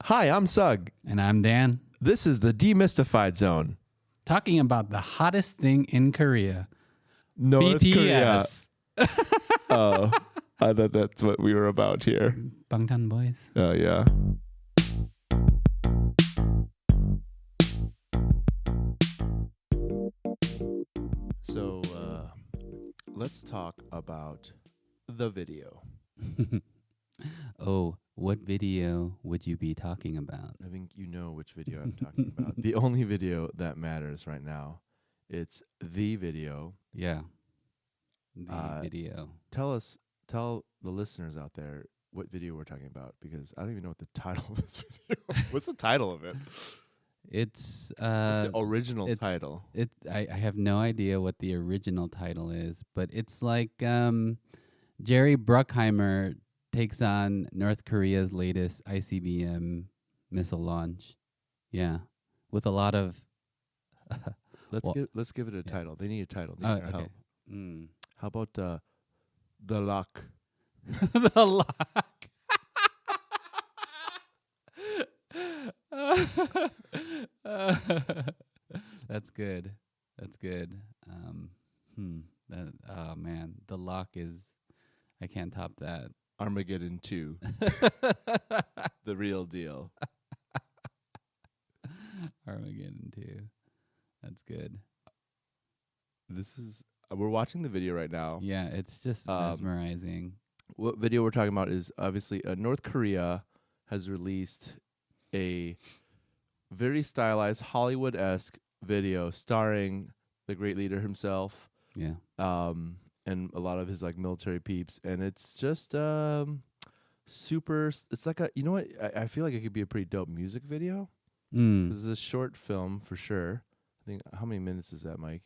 Hi, I'm Sug. And I'm Dan, This is the Demystified Zone. talking about the hottest thing in Korea. North Korea. BTS. Oh, I thought that's what we were about here. Bangtan Boys. Oh, yeah. So, let's talk about the video. Oh, what video would you be talking about? I think you know which video I'm talking about. The only video that matters right now. It's the video. Yeah. The video. Tell the listeners out there what video we're talking about, because I don't even know what the title of this video. What's the title of it? It's What's the original title? I have no idea what the original title is, but it's like Jerry Bruckheimer takes on North Korea's latest ICBM missile launch. Yeah. With a lot of Let's give it a title. They need a title. They need our help. How about The Lock? The Lock. That's good. That's good. Oh man, The Lock is. I can't top that. Armageddon 2. The real deal. Armageddon 2. That's good. We're watching the video right now. Yeah, it's just mesmerizing. What video we're talking about is obviously North Korea has released a very stylized Hollywood-esque video starring the great leader himself. Yeah. And a lot of his like military peeps, and it's just super. It's like you know what? I feel like it could be a pretty dope music video. This is a short film for sure. I think how many minutes is that, Mike?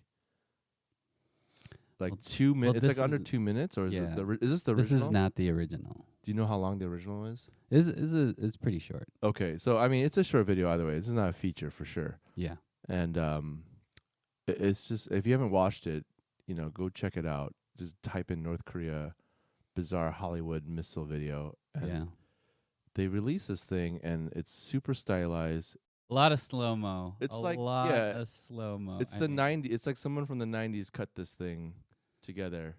Like 2 minutes. It's like under 2 minutes, or is it is this the original? This is not the original. Do you know how long the original is? It's pretty short. Okay, so I mean, it's a short video either way. This is not a feature for sure. Yeah. And it's just, if you haven't watched it, go check it out. Just type in North Korea bizarre Hollywood missile video. And they release this thing, and it's super stylized. A lot of slow-mo. It's a like lot of slow-mo. It's the 90s. It's like someone from the 90s cut this thing together.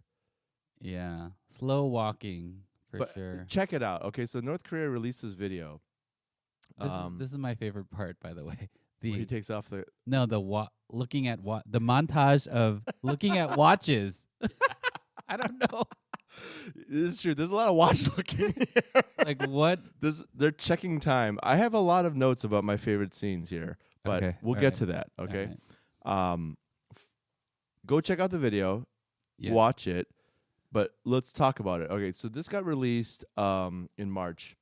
Yeah. Slow walking for sure. Check it out. Okay, so North Korea released this video. This is my favorite part, by the way. Where he takes off the looking at the montage of looking at watches. I don't know. This is true. There's a lot of watch looking here. Like what? They're checking time. I have a lot of notes about my favorite scenes here, but we'll get to that. Okay. Right. Go check out the video. Yeah. Watch it. But let's talk about it. Okay, so this got released in March.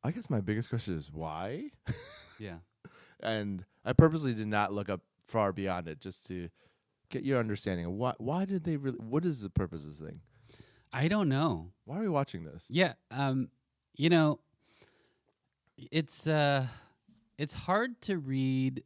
I guess my biggest question is why? Yeah. And I purposely did not look up far beyond it just to get your understanding of why did they really, what is the purpose of this thing? I don't know. Why are we watching this? Yeah. It's hard to read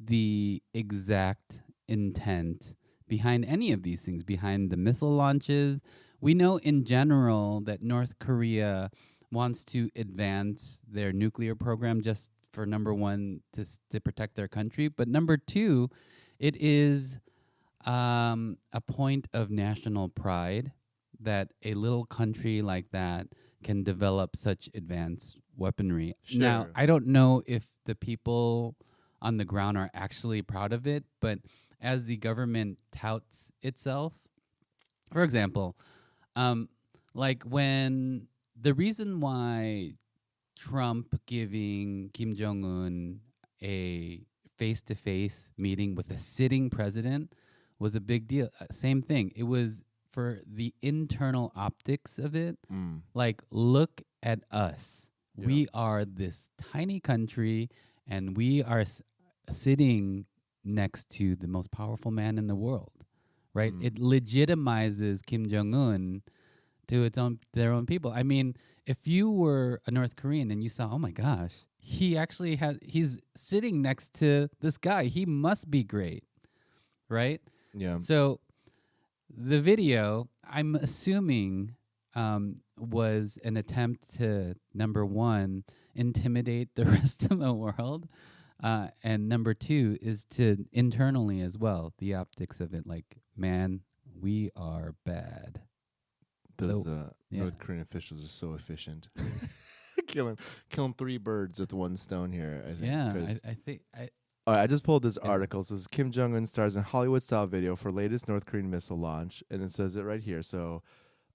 the exact intent behind any of these things, behind the missile launches. We know in general that North Korea wants to advance their nuclear program just for number one, to protect their country. But number two, it is a point of national pride that a little country like that can develop such advanced weaponry. Sure. Now, I don't know if the people on the ground are actually proud of it, but as the government touts itself, for example, like when the reason why Trump giving Kim Jong-un a face-to-face meeting with a sitting president was a big deal. Same thing. It was for the internal optics of it. Like, look at us. Yeah. We are this tiny country, and we are sitting next to the most powerful man in the world, right? It legitimizes Kim Jong-un to their own people. I mean, if you were a North Korean and you saw, oh my gosh, he's sitting next to this guy, he must be great, right? Yeah. So the video, I'm assuming was an attempt to, number one, intimidate the rest of the world, and number two is to internally as well, the optics of it, like, man, we are bad. Those North Korean officials are so efficient. killing 3 birds with one stone here, I think. Yeah, I think I just pulled this article. It says Kim Jong-un stars in Hollywood-style video for latest North Korean missile launch, and it says it right here. So,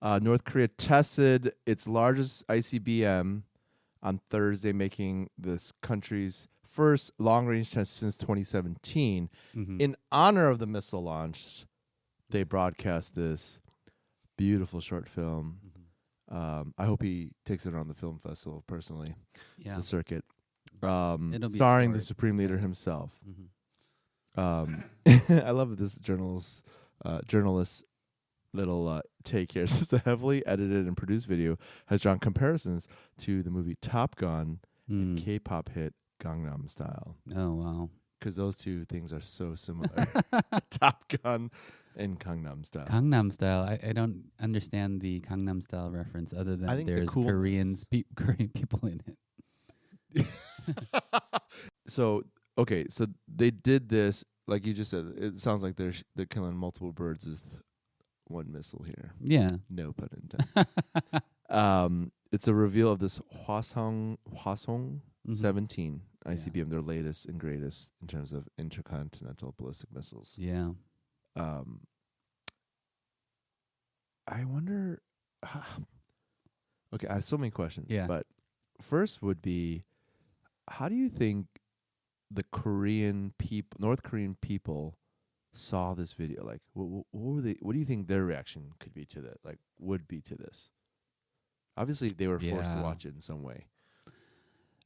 North Korea tested its largest ICBM on Thursday, making this country's first long-range test since 2017. In honor of the missile launch, they broadcast this beautiful short film. I hope he takes it on the film festival personally, the circuit. Starring the supreme leader himself. I love this journalist's little take here. Since the heavily edited and produced video has drawn comparisons to the movie Top Gun and K-pop hit Gangnam Style. Oh, wow. Because those two things are so similar. Top Gun and Gangnam Style. Gangnam Style. I don't understand the Gangnam Style reference other than there's Korean people in it. So they did this, like you just said. It sounds like they're killing multiple birds with one missile here. Yeah. No pun intended. It's a reveal of this Hwasong 17 ICBM, their latest and greatest in terms of intercontinental ballistic missiles. Yeah. I wonder. Okay, I have so many questions. Yeah. But first would be, how do you think the North Korean people saw this video? Like, what were they? What do you think their reaction could be to that? Like, would be to this? Obviously, they were forced to watch it in some way.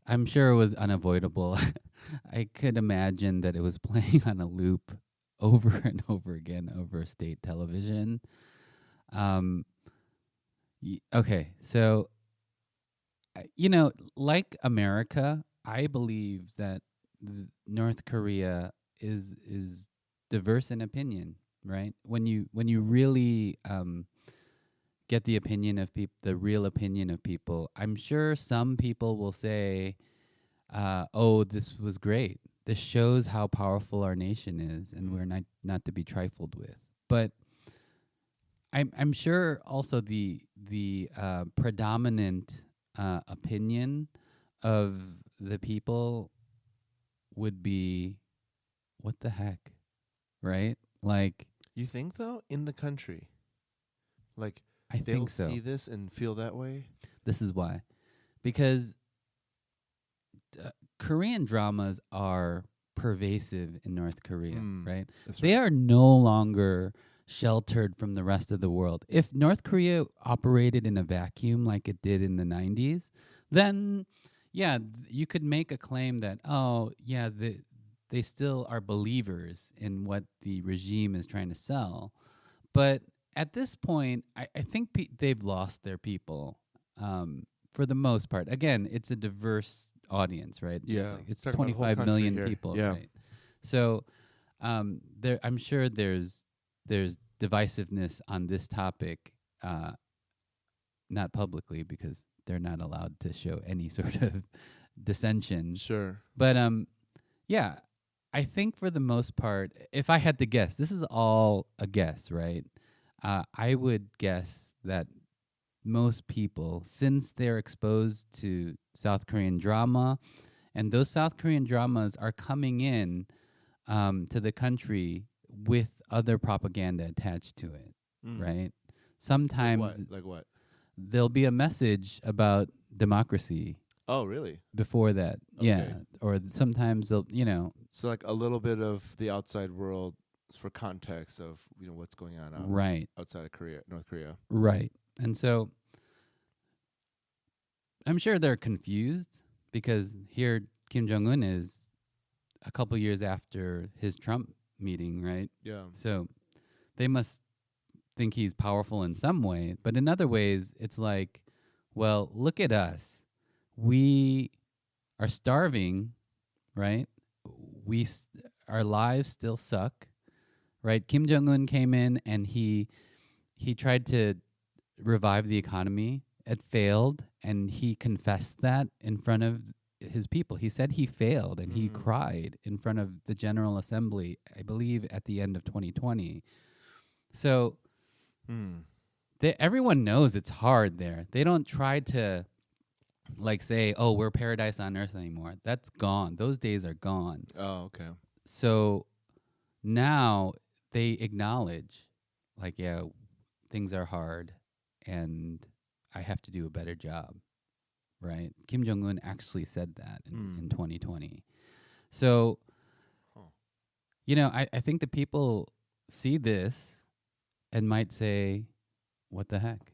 I'm sure it was unavoidable. I could imagine that it was playing on a loop over and over again over state television. Okay, so like America, I believe that North Korea is diverse in opinion, right? When you really get the opinion of the real opinion of people, I'm sure some people will say, "Oh, this was great. This shows how powerful our nation is, and we're not to be trifled with." But I'm sure also the predominant opinion of the people would be, what the heck, right? Like, you think though, in the country, like, I think so. See this and feel that way. This is why, because Korean dramas are pervasive in North Korea, right? They are no longer sheltered from the rest of the world. If North Korea operated in a vacuum like it did in the 90s, then you could make a claim that, they still are believers in what the regime is trying to sell. But at this point, I think they've lost their people for the most part. Again, it's a diverse audience, right? Yeah, it's 25 million people, yeah. Right? So I'm sure there's divisiveness on this topic, not publicly because they're not allowed to show any sort of dissension. Sure. But I think for the most part, if I had to guess, this is all a guess, right? I would guess that most people, since they're exposed to South Korean drama, and those South Korean dramas are coming in to the country with other propaganda attached to it, right? Sometimes, like what? There'll be a message about democracy. Oh, really? Before that, okay. Yeah. Or sometimes they'll, So like a little bit of the outside world for context of what's going on outside of North Korea. Right. And so I'm sure they're confused because here Kim Jong-un is a couple years after his Trump meeting, right? Yeah. So they must think he's powerful in some way, but in other ways it's like, well, look at us. We are starving, right? Our lives still suck, right? Kim Jong-un came in and he tried to revive the economy, it failed, and he confessed that in front of his people. He said he failed, and he cried in front of the General Assembly, I believe, at the end of 2020. So everyone knows it's hard there. They don't try to like say, "Oh, we're paradise on earth" anymore. That's gone. Those days are gone. Oh, okay. So now they acknowledge, like, yeah, things are hard, and I have to do a better job. Right? Kim Jong-un actually said that in 2020. So, I think the people see this and might say, what the heck?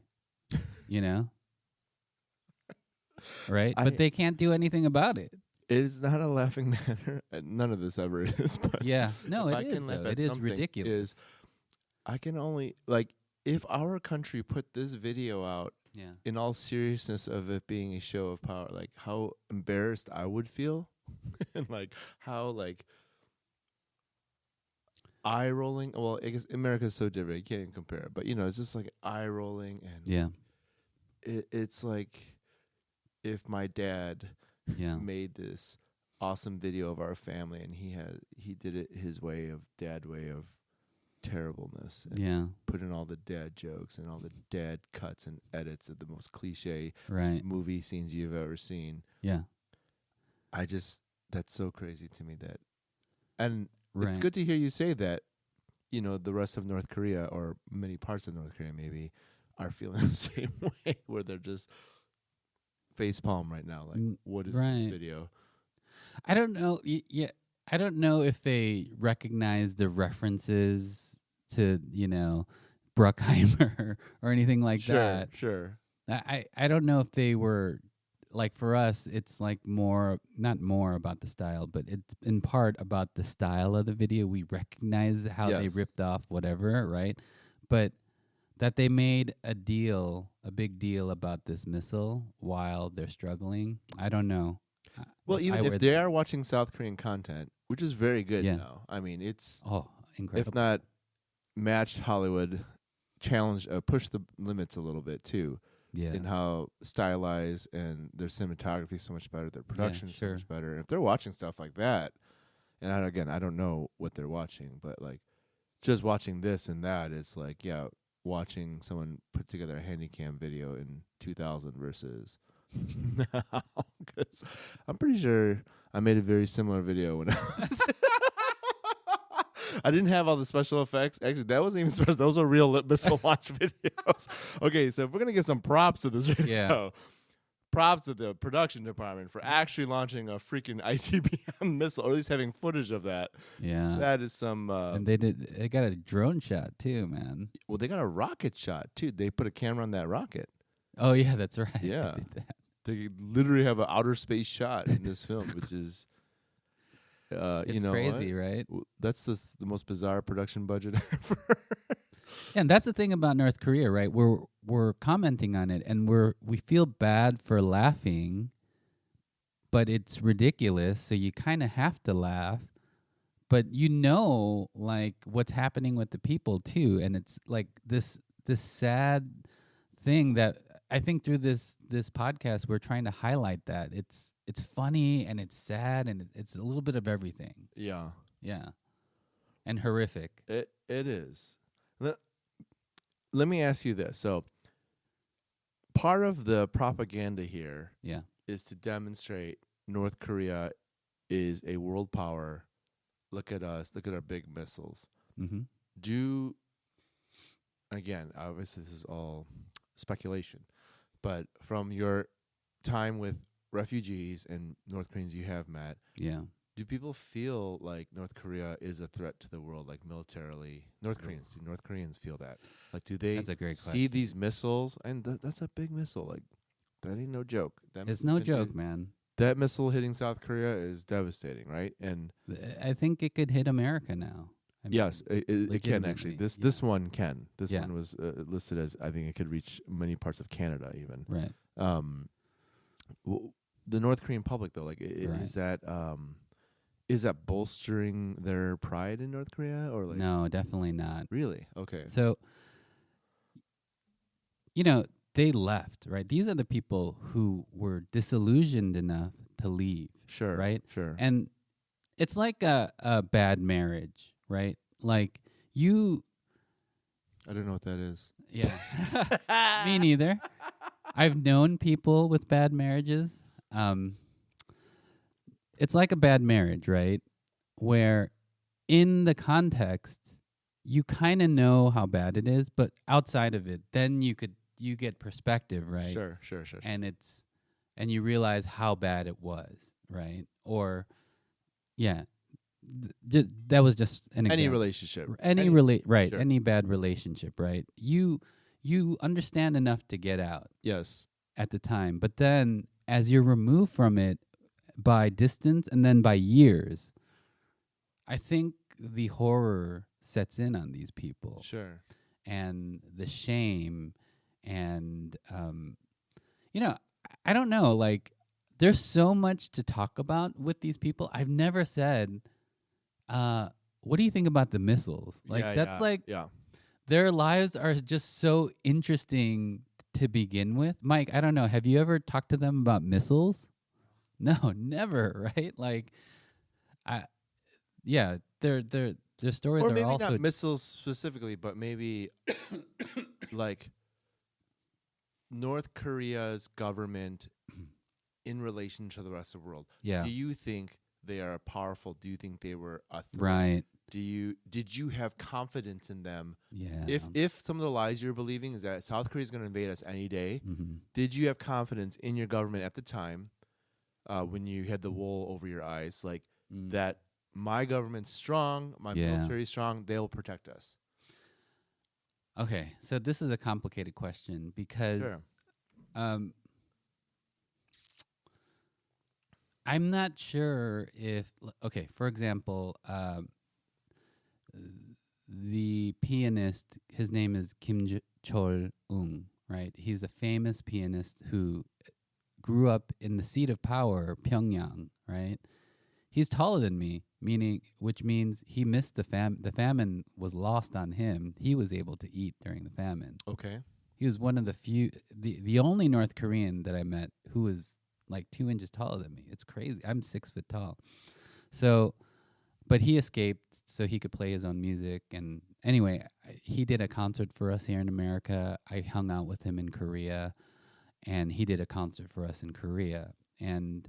Right? But they can't do anything about it. It's not a laughing matter. None of this ever is. But yeah. No, it is, though. It is ridiculous. I can only, if our country put this video out, in all seriousness of it being a show of power, how embarrassed I would feel, and how eye rolling. Well, I guess America's so different, you can't even compare it. But it's just eye rolling, and it's like if my dad made this awesome video of our family, and he did it his way of terribleness, and put in all the dad jokes and all the dad cuts and edits of the most cliche movie scenes you've ever seen. That's so crazy to me it's good to hear you say that the rest of North Korea, or many parts of North Korea maybe, are feeling the same way, where they're just facepalm right now, what is this video? I don't know. I don't know if they recognize the references to, Bruckheimer or anything like that. Sure. I don't know if they were, for us, it's not more about the style, but it's in part about the style of the video. We recognize how they ripped off whatever, right? But that they made a big deal about this missile while they're struggling, I don't know. Well, even if they are watching South Korean content, which is very good now. I mean, it's incredible. If not matched Hollywood, challenged, pushed the limits a little bit too. In how stylized, and their cinematography is so much better, their production is so much better. And if they're watching stuff like that, and I don't know what they're watching, but just watching this and that is watching someone put together a handycam video in 2000 versus now. 'Cause I'm pretty sure I made a very similar video when I was I didn't have all the special effects. Actually, that wasn't even special. Those are real missile launch videos. Okay, so if we're going to give some props to this video, props to the production department for actually launching a freaking ICBM missile, or at least having footage of that. Yeah. That is some... and they got a drone shot, too, man. Well, they got a rocket shot, too. They put a camera on that rocket. Oh, yeah, that's right. Yeah. They literally have an outer space shot in this film, which is... it's crazy, right? That's the most bizarre production budget ever. And that's the thing about North Korea, right? We're commenting on it, and we feel bad for laughing, but it's ridiculous, so you kind of have to laugh. But what's happening with the people too, and it's this sad thing that I think through this podcast we're trying to highlight that it's funny and it's sad and it's a little bit of everything. Yeah. And horrific. It is. Let me ask you this. So part of the propaganda here is to demonstrate North Korea is a world power. Look at us. Look at our big missiles. Mm-hmm. Again, obviously this is all speculation, but from your time with refugees and North Koreans you have met, do people feel like North Korea is a threat to the world, militarily? Do North Koreans feel that? Do they That's a great see question. these missiles? And that's a big missile. That ain't no joke. It's no joke, man. That missile hitting South Korea is devastating, right? And I think it could hit America now. Yes, it can actually. This one can. This one was listed as, I think it could reach many parts of Canada even. Right. The North Korean public though, is that bolstering their pride in North Korea, or No, definitely not. Really? Okay. So they left, right? These are the people who were disillusioned enough to leave, Sure. right? Sure. And it's like a bad marriage, right? Like you, I don't know what that is. yeah, me neither. I've known people with bad marriages. It's like a bad marriage, right? Where in the context, you kind of know how bad it is, but outside of it, then you get perspective, right? Sure. And you realize how bad it was, right? Or yeah, that was just an example. Any relationship. Right? Sure. Any bad relationship, right? You understand enough to get out Yes. at the time, but then as you're removed from it by distance and then by years, I think the horror sets in on these people. Sure. And the shame and I don't know, like there's so much to talk about with these people. I've never said what do you think about the missiles? Like yeah. their lives are just so interesting to begin with. Mike, I don't know, have you ever talked to them about missiles? No, never, right? Like their stories Or are maybe also not missiles specifically, but maybe like North Korea's government in relation to the rest of the world. yeah. Do you think they are powerful? Do you think they were a threat? Right. Did you have confidence in them? Yeah. If some of the lies you're believing is that South Korea is going to invade us any day, did you have confidence in your government at the time when you had the wool over your eyes, like that my government's strong, my military's strong, they'll protect us? Okay, so this is a complicated question because I'm not sure if okay, for example, the pianist, his name is Kim Chol-ung, right? He's a famous pianist who grew up in the seat of power, Pyongyang, right? He's taller than me, which means he missed the famine was lost on him. He was able to eat during the famine. Okay. He was one of the only North Korean that I met who was like 2 inches taller than me. It's crazy. I'm 6 foot tall. So, but he escaped so he could play his own music. And anyway, he did a concert for us here in America. I hung out with him in Korea, and he did a concert for us in Korea. And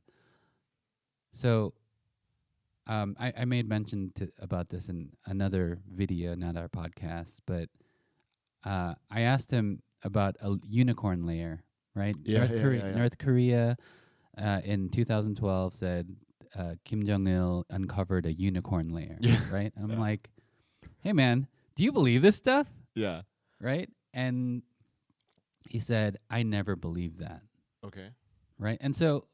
so I made mention about this in another video, not our podcast, but I asked him about a unicorn layer, right? North Korea in 2012 said Kim Jong-il uncovered a unicorn layer, right? And I'm like, hey, man, do you believe this stuff? Yeah. Right? And he said, I never believed that. Okay. Right? And so...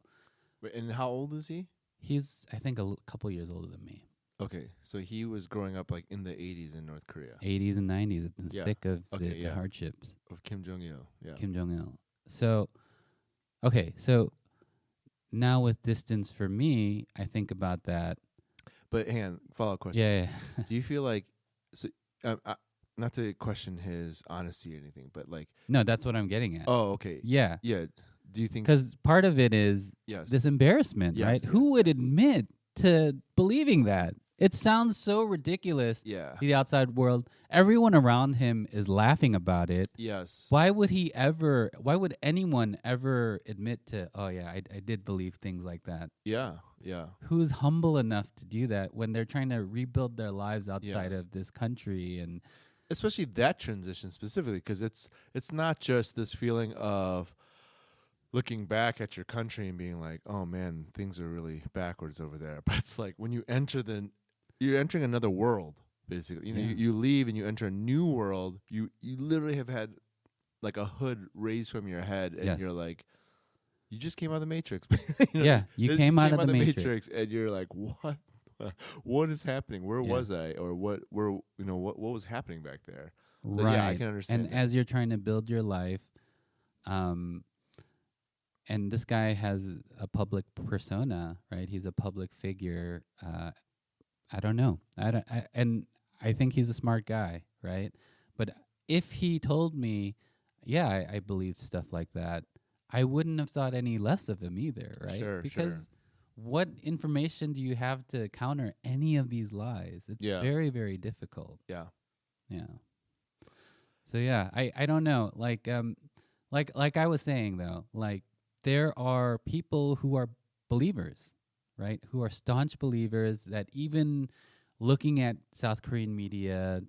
Wait, and how old is he? He's, I think, a couple years older than me. Okay, so he was growing up like in the 80s in North Korea. 80s and 90s, at the thick of the hardships. Of Kim Jong-il, yeah. Kim Jong-il. So, okay, so now with distance for me, I think about that. But hang on, follow-up question. Yeah. Do you feel like, not to question his honesty or anything, but like... No, that's what I'm getting at. Oh, okay. Yeah. Yeah. Do you think... Because part of it is this embarrassment, right? Who would admit to believing that? It sounds so ridiculous to the outside world. Everyone around him is laughing about it. Yes. Why would anyone ever admit to, oh, yeah, I did believe things like that? Yeah, yeah. Who's humble enough to do that when they're trying to rebuild their lives outside of this country? And especially that transition specifically, because it's not just this feeling of looking back at your country and being like, oh, man, things are really backwards over there. But it's like when you enter you're entering another world, basically. You know, you leave and you enter a new world. You literally have had like a hood raised from your head, and you're like, you just came out of the Matrix. You came out of the Matrix, and you're like, what? What is happening? Where was I? Or what was happening back there? So, right. Yeah, I can understand. And as you're trying to build your life, and this guy has a public persona, right? He's a public figure. I don't know. I think he's a smart guy, right? But if he told me, I believed stuff like that, I wouldn't have thought any less of him either, right? Sure, Because what information do you have to counter any of these lies? It's Yeah. very, very difficult. Yeah. Yeah. So yeah, I don't know. Like I was saying though, like there are people who are believers, right? Who are staunch believers that even looking at South Korean media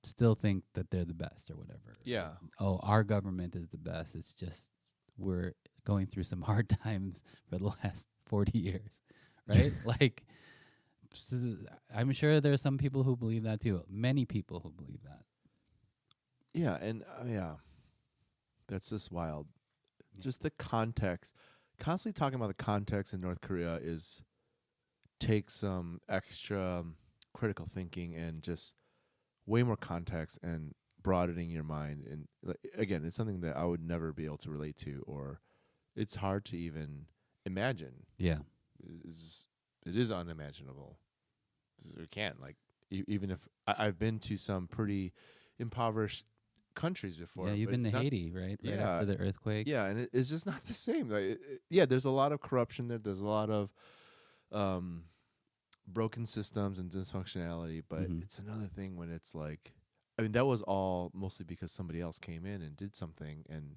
still think that they're the best or whatever. Yeah. Oh, our government is the best. It's just we're going through some hard times for the last 40 years, right? Like I'm sure there are some people who believe that too. Many people who believe that. Yeah, and that's just wild. Just the context. Constantly talking about the context in North Korea takes some extra critical thinking and just way more context and broadening your mind. And again, it's something that I would never be able to relate to, or it's hard to even imagine. Yeah. It is unimaginable. We can't, like, even if I've been to some pretty impoverished countries before. Yeah, you've been to Haiti, right? Right Yeah. after the earthquake. Yeah, and it's just not the same. Like, there's a lot of corruption there. There's a lot of broken systems and dysfunctionality, but it's another thing when it's like, I mean, that was all mostly because somebody else came in and did something and,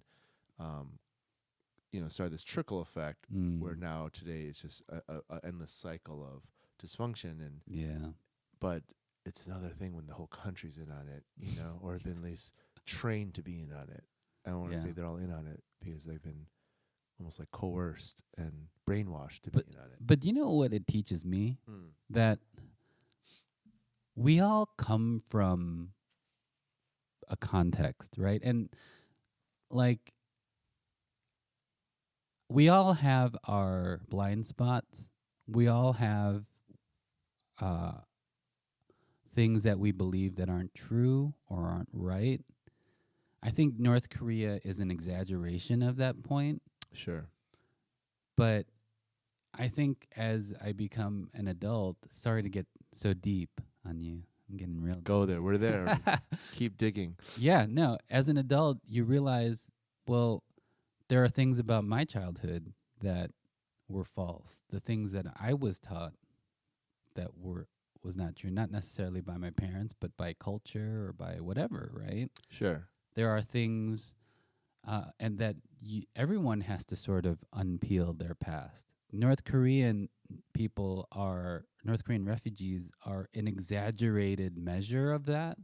started this trickle effect where now today it's just a endless cycle of dysfunction. And but it's another thing when the whole country's in on it, or at least trained to be in on it. I don't want to say they're all in on it because they've been almost like coerced and brainwashed to be in on it. But you know what it teaches me? That we all come from a context, right? And like we all have our blind spots. We all have things that we believe that aren't true or aren't right. I think North Korea is an exaggeration of that point. Sure. But I think as I become an adult, sorry to get so deep on you. I'm getting real. Go there. We're there. Keep digging. Yeah, no. As an adult, you realize, well, there are things about my childhood that were false. The things that I was taught that was not true, not necessarily by my parents, but by culture or by whatever, right? Sure. There are things, and that everyone has to sort of unpeel their past. North Korean refugees are an exaggerated measure of that.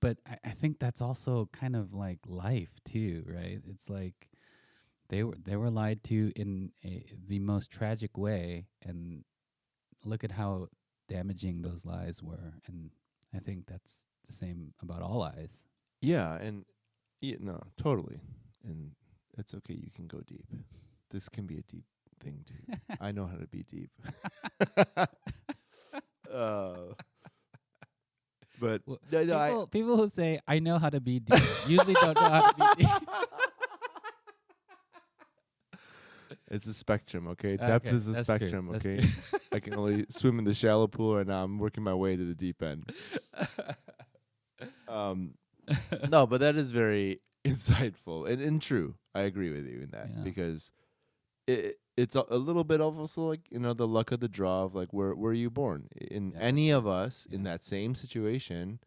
But I think that's also kind of like life too, right? It's like they were lied to in the most tragic way, and look at how damaging those lies were. And I think that's the same about all lies. Yeah, and no, totally. And it's okay, you can go deep. This can be a deep thing too. I know how to be deep. But people who say I know how to be deep usually don't know how to be deep. It's a spectrum, okay? Depth is a spectrum, okay? I can only swim in the shallow pool, and now I'm working my way to the deep end. No, but that is very insightful and true. I agree with you in that because it's a little bit also like, the luck of the draw of like where were you born? In any of us in that same situation,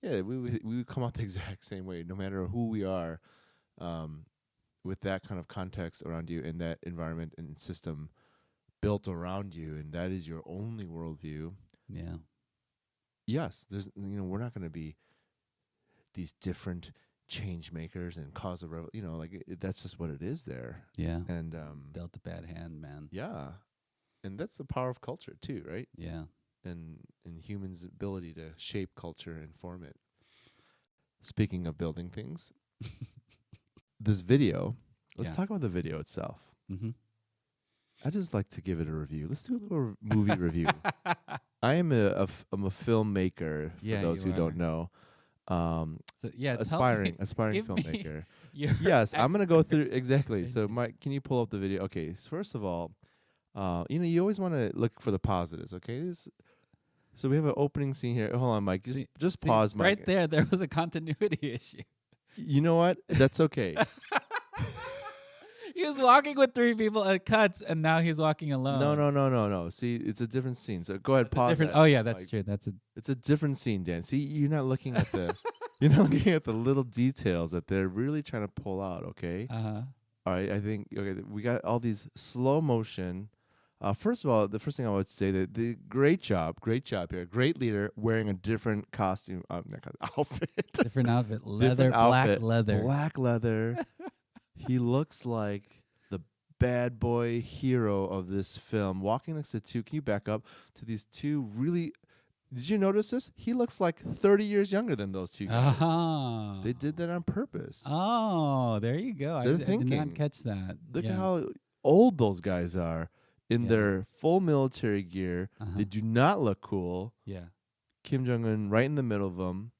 we would come out the exact same way, no matter who we are, with that kind of context around you and that environment and system built around you, and that is your only worldview. Yeah. Yes, there's we're not going to be these different change makers and cause of that's just what it is there. Yeah. And dealt a bad hand, man. Yeah. And that's the power of culture too, right? Yeah. And humans' ability to shape culture and form it. Speaking of building things, this video, let's talk about the video itself. I just like to give it a review. Let's do a little movie review. I am I'm a filmmaker, for those who don't know. Aspiring filmmaker. Yes, I'm gonna go through exactly. So, Mike, can you pull up the video? Okay, so first of all, you always want to look for the positives. Okay, so we have an opening scene here. Hold on, Mike. Just pause, Mike. Right there was a continuity issue. You know what? That's okay. He was walking with 3 people at cuts, and now he's walking alone. No. See, it's a different scene. So go ahead, pause that. Oh yeah, that's Like, true. It's a different scene, Dan. See, you're not looking at the you're not looking at the little details that they're really trying to pull out. Okay. Uh-huh. All right. I think we got all these slow motion. First of all, the first thing I would say that the great job here, great leader wearing a different costume, outfit, Different outfit, leather, black leather. He looks like the bad boy hero of this film, walking next to two. Can you back up to these two really? Did you notice this? He looks like 30 years younger than those two guys. Uh-huh. They did that on purpose. Oh, there you go. They're I thinking. did not catch that. Look at how old those guys are in their full military gear. Uh-huh. They do not look cool. Yeah. Kim Jong-un right in the middle of them.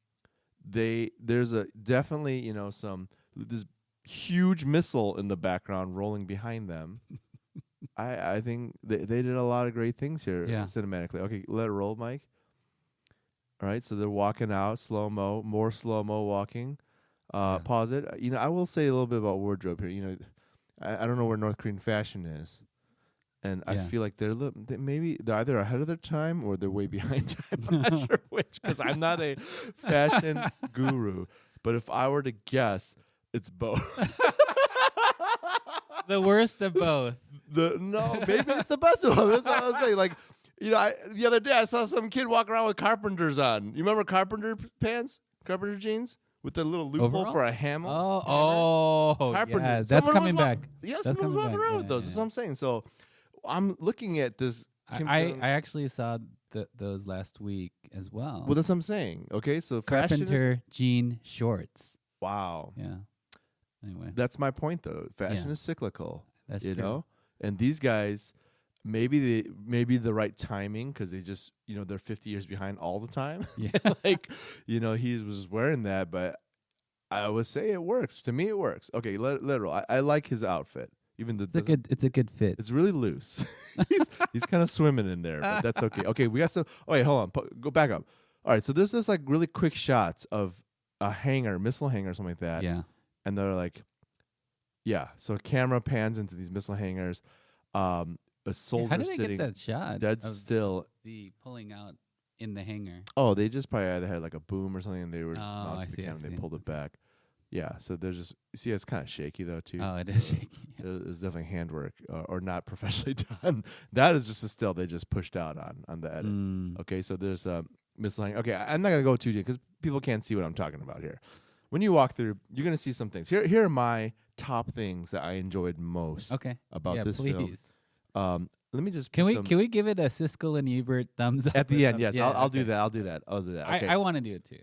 There's a definitely, this huge missile in the background rolling behind them. I think they did a lot of great things here cinematically. Okay, let it roll, Mike. All right, so they're walking out, slow-mo, more slow-mo walking. Pause it. I will say a little bit about wardrobe here. I don't know where North Korean fashion is. And I feel like they're either ahead of their time or they're way behind time. I'm not sure which, because I'm not a fashion guru. But if I were to guess, it's both. The worst of both. Maybe it's the best of both. That's what I was saying. Like, the other day I saw some kid walking around with carpenter's on. You remember carpenter pants, carpenter jeans with the little loophole for a hammer? Carpenter. Yeah, that's coming back. Yeah, someone was walking around with those. That's what I'm saying. So I'm looking at this. I actually saw those last week as well. Well, that's what I'm saying. Okay, so carpenter jean shorts. Wow. Yeah. Anyway, that's my point, though. Fashion is cyclical. That's true. And these guys, maybe the right timing because they just they're 50 years behind all the time. Yeah. Like he was wearing that, but I would say it works. To me, it works. Okay, literal. I like his outfit. Even it's a good fit. It's really loose. he's kind of swimming in there, but that's okay. Okay, we got some. Oh wait, hold on. Go back up. All right, so there's this like really quick shots of a missile hangar, or something like that. Yeah. And they're like, so camera pans into these missile hangars. A soldier how did they sitting get that shot? dead still. The pulling out in the hangar. Oh, they just probably either had like a boom or something, and they were just mounting the camera. They pulled it back. Yeah, so there's just it's kind of shaky though too. Oh, it is shaky. It was definitely handwork or not professionally done. That is just a still they just pushed out on the edit. Okay, so there's missile hangar. Okay, I'm not gonna go too deep because people can't see what I'm talking about here. When you walk through, you're gonna see some things. Here are my top things that I enjoyed most. About this film. Let me just can we give it a Siskel and Ebert thumbs up at the end? Yes, I'll do that. I'll do that. Okay. I want to do it too.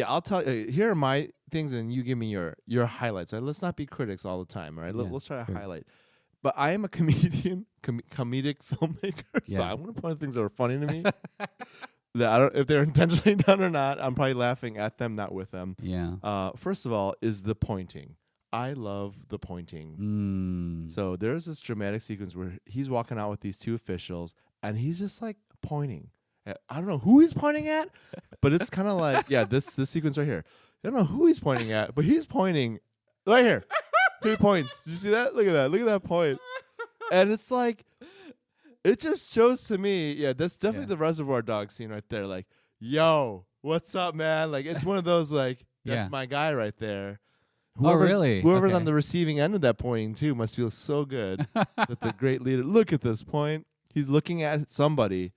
I'll tell you. Here are my things, and you give me your highlights. Let's not be critics all the time. All right, let's try to highlight. But I am a comedic filmmaker, so I want to point out things that are funny to me. That I don't, if they're intentionally done or not, I'm probably laughing at them, not with them. Yeah. First of all, is the pointing. I love the pointing. So there's this dramatic sequence where he's walking out with these two officials, and he's just like pointing. I don't know who he's pointing at, but it's kind of like this sequence right here. I don't know who he's pointing at, but he's pointing right here. He points. Did you see that? Look at that. Look at that point. And it's like. It just shows to me, that's definitely the Reservoir Dogs scene right there. Like, yo, what's up, man? Like, it's one of those, like, that's my guy right there. Really? Whoever's on the receiving end of that pointing, too, must feel so good that the great leader, look at this point. He's looking at somebody.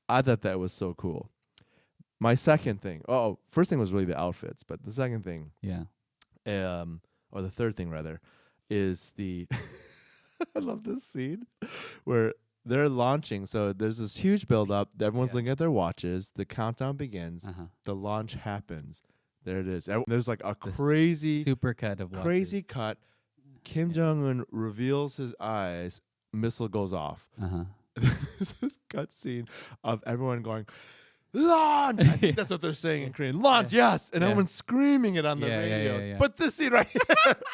I thought that was so cool. My second thing, first thing was really the outfits, but the second thing, or the third thing, rather, is the, I love this scene where they're launching. So there's this huge buildup. Everyone's looking at their watches. The countdown begins. The launch happens. There it is. There's like a crazy super cut of watches. Crazy cut. Kim Jong-un reveals his eyes. Missile goes off. There's this cut scene of everyone going, launch. I think that's what they're saying in Korean. Launch, yes. And everyone's screaming it on the radios. Yeah. But this scene right here,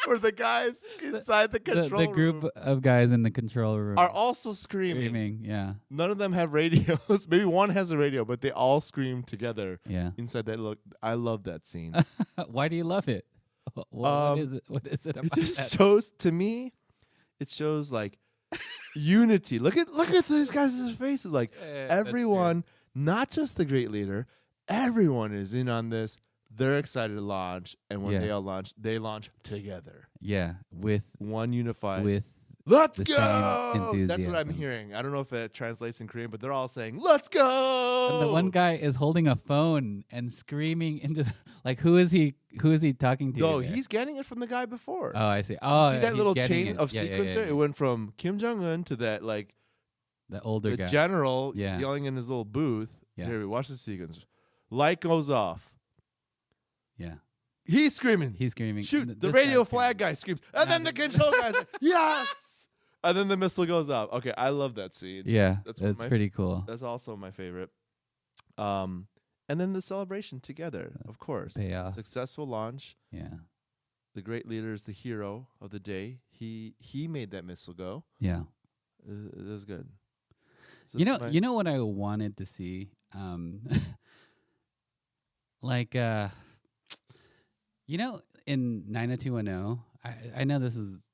where the guys inside the control the group room of guys in the control room are also screaming. Yeah. None of them have radios. Maybe one has a radio, but they all scream together. Yeah. Inside that look, I love that scene. Why do you love it? What is it? What is it about It just that? shows to me. It shows like unity. Look at these guys' faces. Like everyone, not just the great leader, everyone is in on this. They're excited to launch, and when they all launch, they launch together. Yeah, with one unified. With let's the go. same enthusiasm. That's what I'm hearing. I don't know if it translates in Korean, but they're all saying, "Let's go!" And the one guy is holding a phone and screaming into like, who is he talking to? No, he's getting it from the guy before. Oh, I see. Oh, see that little chain it. of sequencer? Yeah. It went from Kim Jong-un to that like the older guy, general yelling in his little booth. Yeah. Here, watch the sequence. Light goes off. Yeah. He's screaming. Shoot. The radio flag guy screams. And then the control guy's like, yes. And then the missile goes off. Okay, I love that scene. Yeah, that's pretty cool. That's also my favorite. And then the celebration together, of course. Payoff. Successful launch. Yeah. The great leader is the hero of the day. He made that missile go. Yeah. It was good. So you know what I wanted to see? In 90210, I know this is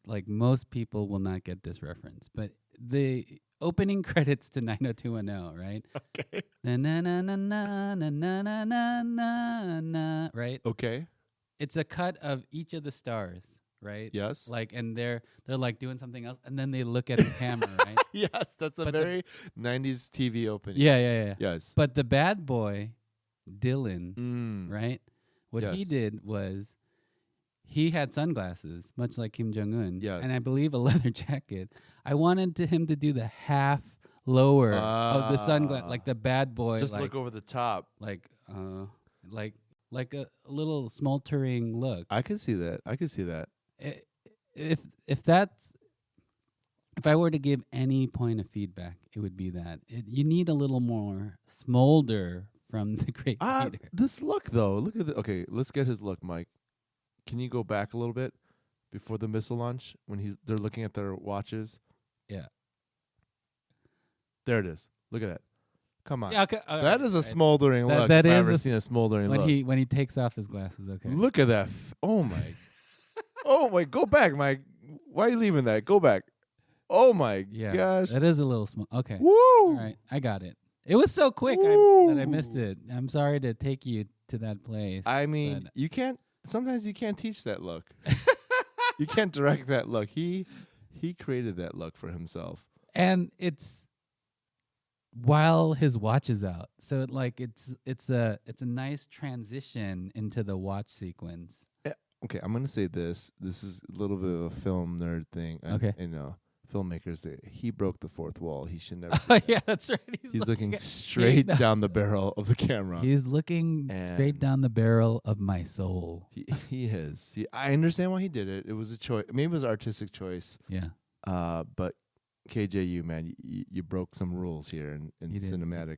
like most people will not get this reference, but the opening credits to 90210, right? Okay. Na na na na na na na na na na, right? Okay. It's a cut of each of the stars, right? Yes. Like, and they're like doing something else, and then they look at the camera, right? Yes, that's a very 90s TV opening. Yeah. Yes. But the bad boy, Dylan, right? What he Yes. did was he had sunglasses, much like Kim Jong-un, Yes. and I believe a leather jacket. I wanted him to do the half lower of the sunglass, like the bad boy. Just like, look over the top. like a little smoldering look. I can see that. If I were to give any point of feedback, it would be that you need a little more smolder from the great leader. This look, though. Look at okay, let's get his look, Mike. Can you go back a little bit before the missile launch when they're looking at their watches? Yeah. There it is. Look at that. Come on. Yeah, okay. That is a smoldering look. That I've is ever seen a smoldering look. when he takes off his glasses. Okay. Look at that. Oh my. Oh my. Go back, Mike. Why are you leaving that? Go back. Oh my gosh. That is a little small. Okay. Woo. All right. I got it. It was so quick that I missed it. I'm sorry to take you to that place. I mean, you can't. Sometimes you can't teach that look. You can't direct that look. He created that look for himself. And it's while his watch is out, so it's a nice transition into the watch sequence. Okay, I'm gonna say this. This is a little bit of a film nerd thing. Okay, filmmakers, he broke the fourth wall. He should never. Oh yeah, that's right. He's looking straight down the barrel of the camera. He's looking straight down the barrel of my soul. He is. I understand why he did it. It was a choice. Maybe it was an artistic choice. Yeah. But KJU, man, you broke some rules here in cinematic.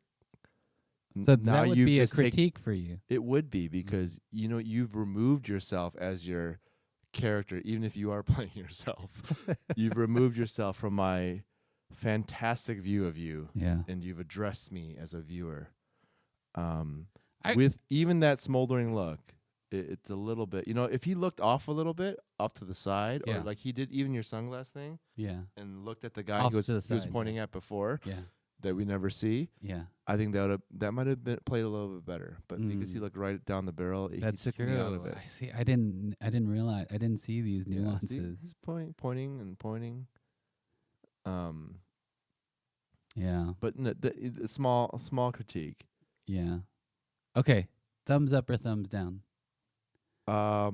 So that would be a critique for you. It would be because you've removed yourself as your character, even if you are playing yourself. You've removed yourself from my fantastic view of you, and you've addressed me as a viewer. With even that smoldering look, it's a little bit. If he looked off a little bit, off to the side, or like he did even your sunglass thing, and looked at the guy he was pointing at before, that we never see. Yeah, I think that might have been played a little bit better, but because he looked right down the barrel, he took me out of it. I see. I didn't realize. I didn't see these nuances. See, he's pointing and pointing. Yeah, but the small critique. Yeah. Okay. Thumbs up or thumbs down? Oh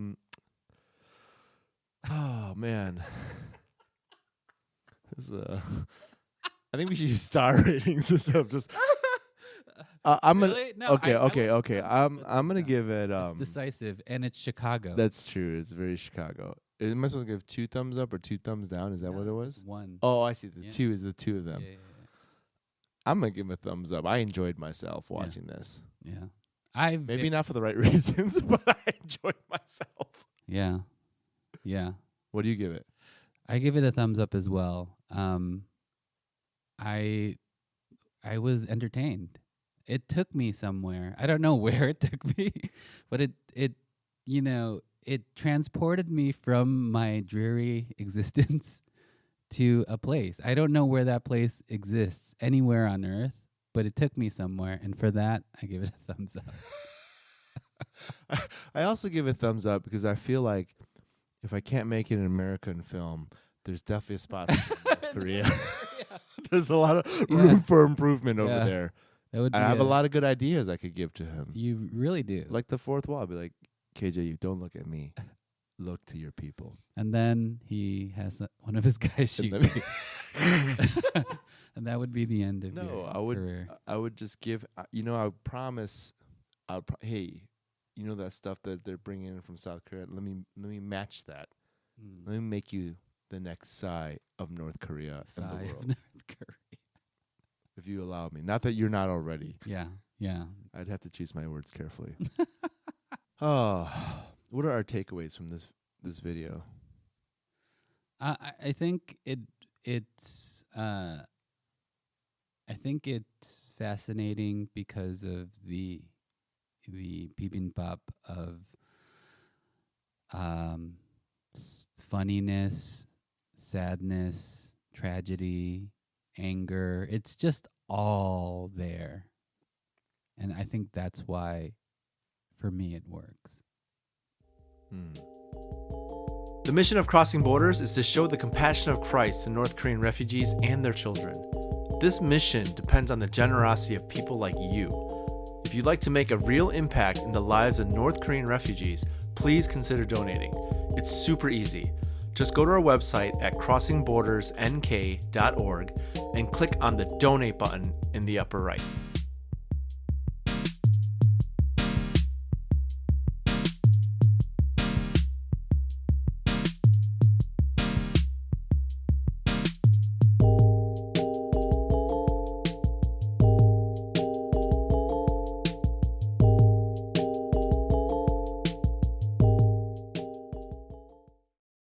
man. I think we should use star ratings instead of just. I'm really? Okay. I'm gonna give it. It's decisive, and it's Chicago. That's true. It's very Chicago. Am I supposed to give 2 thumbs up or 2 thumbs down? Is that what it was? One. Oh, I see. The 2 is the 2 of them. Yeah. I'm gonna give him a thumbs up. I enjoyed myself watching this. Yeah. Maybe not for the right reasons, but I enjoyed myself. Yeah. Yeah. What do you give it? I give it a thumbs up as well. I was entertained. It took me somewhere. I don't know where it took me, but it transported me from my dreary existence to a place. I don't know where that place exists anywhere on earth, but it took me somewhere, and for that, I give it a thumbs up. I also give it a thumbs up because I feel like if I can't make it an American film, there's definitely a spot for North Korea. There's a lot of room for improvement over there. I have a lot of good ideas I could give to him. You really do. Like the fourth wall. I'd be like, KJ, you don't look at me. Look to your people. And then he has one of his guys shoot me. And that would be the end of your career. I would just give, I promise, hey, you know that stuff that they're bringing in from South Korea? Let me match that. Let me make you the next Psy of North Korea in the world. North Korea. If you allow me. Not that you're not already. Yeah. I'd have to choose my words carefully. What are our takeaways from this video? I think it's fascinating because of the bibimbap of funniness, sadness, tragedy, anger. It's just all there. And I think that's why, for me, it works. The mission of Crossing Borders is to show the compassion of Christ to North Korean refugees and their children. This mission depends on the generosity of people like you. If you'd like to make a real impact in the lives of North Korean refugees, please consider donating. It's super easy. Just go to our website at crossingbordersnk.org and click on the donate button in the upper right.